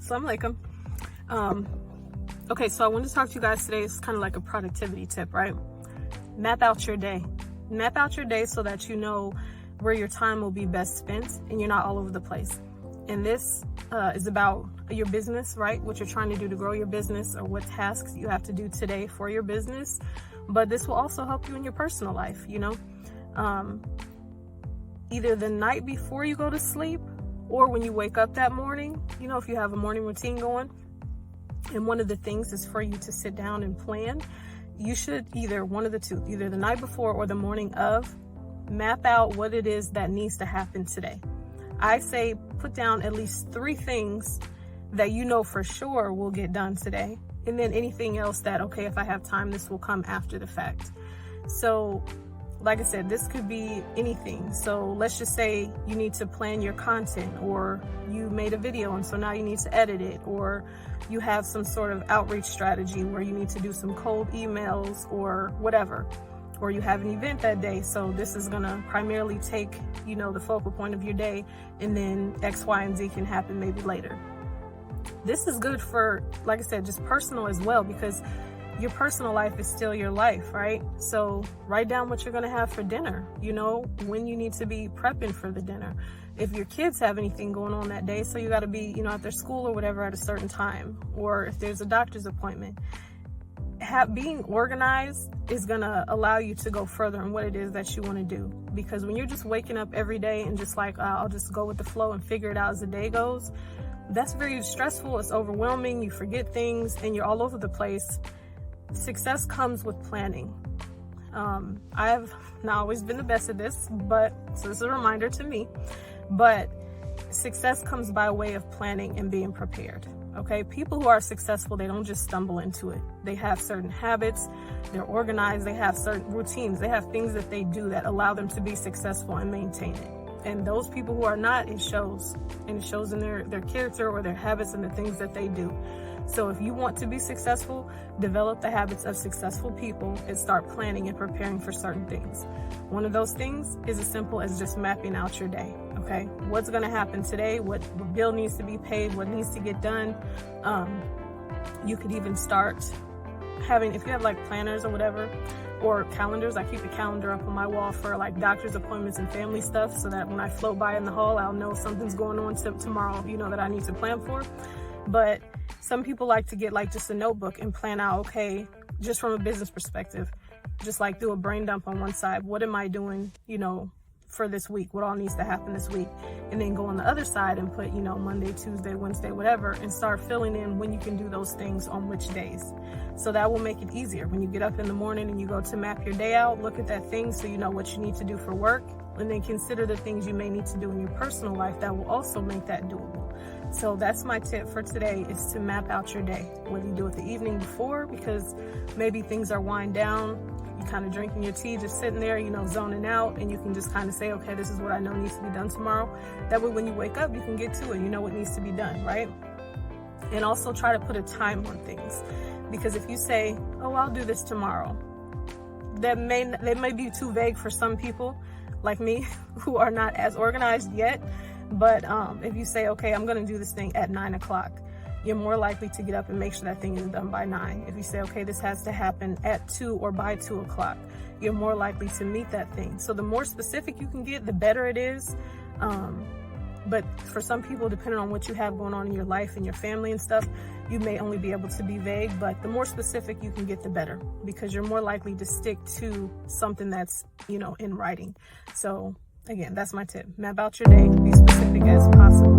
Assalamu alaikum. Okay, so I wanted to talk to you guys today. It's kind of like a productivity tip, right? Map out your day. Map out your day so that you know where your time will be best spent and you're not all over the place. And this is about your business, right? What you're trying to do to grow your business, or what tasks you have to do today for your business. But this will also help you in your personal life, you know? Either the night before you go to sleep or when you wake up that morning, you know, if you have a morning routine going. And one of the things is for you to sit down and plan. You should either one of the two, either the night before or the morning of, map out what it is that needs to happen today. I say put down at least 3 things that you know for sure will get done today. And then anything else that, okay, if I have time, this will come after the fact. So like I said, this could be anything. So let's just say you need to plan your content, or you made a video and so now you need to edit it, or you have some sort of outreach strategy where you need to do some cold emails or whatever, or you have an event that day. So this is gonna primarily take, you know, the focal point of your day, and then X, Y, and Z can happen maybe later. This is good for, like I said, just personal as well, because your personal life is still your life, right? So write down what you're gonna have for dinner, you know, when you need to be prepping for the dinner. If your kids have anything going on that day, so you gotta be, you know, at their school or whatever at a certain time, or if there's a doctor's appointment. Being organized is gonna allow you to go further in what it is that you wanna do. Because when you're just waking up every day and just like, I'll just go with the flow and figure it out as the day goes, that's very stressful, it's overwhelming, you forget things, and you're all over the place. Success comes with planning. I have not always been the best at this, but so this is a reminder to me, but success comes by way of planning and being prepared. Okay, people who are successful, they don't just stumble into it. They have certain habits, they're organized, they have certain routines, they have things that they do that allow them to be successful and maintain it. And those people who are not, it shows. And it shows in their character or their habits and the things that they do. So if you want to be successful, develop the habits of successful people and start planning and preparing for certain things. One of those things is as simple as just mapping out your day, okay? What's gonna happen today, what bill needs to be paid, what needs to get done. You could even start having, if you have like planners or whatever, or calendars. I keep a calendar up on my wall for like doctor's appointments and family stuff, so that when I float by in the hall, I'll know something's going on tomorrow, you know, that I need to plan for. But some people like to get like just a notebook and plan out, okay, just from a business perspective, just like do a brain dump on one side. What am I doing, you know, for this week? What all needs to happen this week? And then go on the other side and put, you know, Monday, Tuesday, Wednesday, whatever, and start filling in when you can do those things on which days. So that will make it easier. When you get up in the morning and you go to map your day out, look at that thing so you know what you need to do for work, and then consider the things you may need to do in your personal life that will also make that doable. So that's my tip for today, is to map out your day. Whether you do it the evening before, because maybe things are wind down, you kind of drinking your tea, just sitting there, you know, zoning out, and you can just kind of say, okay, this is what I know needs to be done tomorrow. That way when you wake up, you can get to it, you know what needs to be done, right? And also try to put a time on things. Because if you say, oh, I'll do this tomorrow, that may be too vague for some people like me who are not as organized yet. But if you say, okay, I'm going to do this thing at 9 o'clock, you're more likely to get up and make sure that thing is done by 9. If you say, okay, this has to happen at 2 or by 2 o'clock, you're more likely to meet that thing. So the more specific you can get, the better it is. But for some people, depending on what you have going on in your life and your family and stuff, you may only be able to be vague, but the more specific you can get, the better, because you're more likely to stick to something that's, you know, in writing. So again, that's my tip. Map out your day, be specific as possible.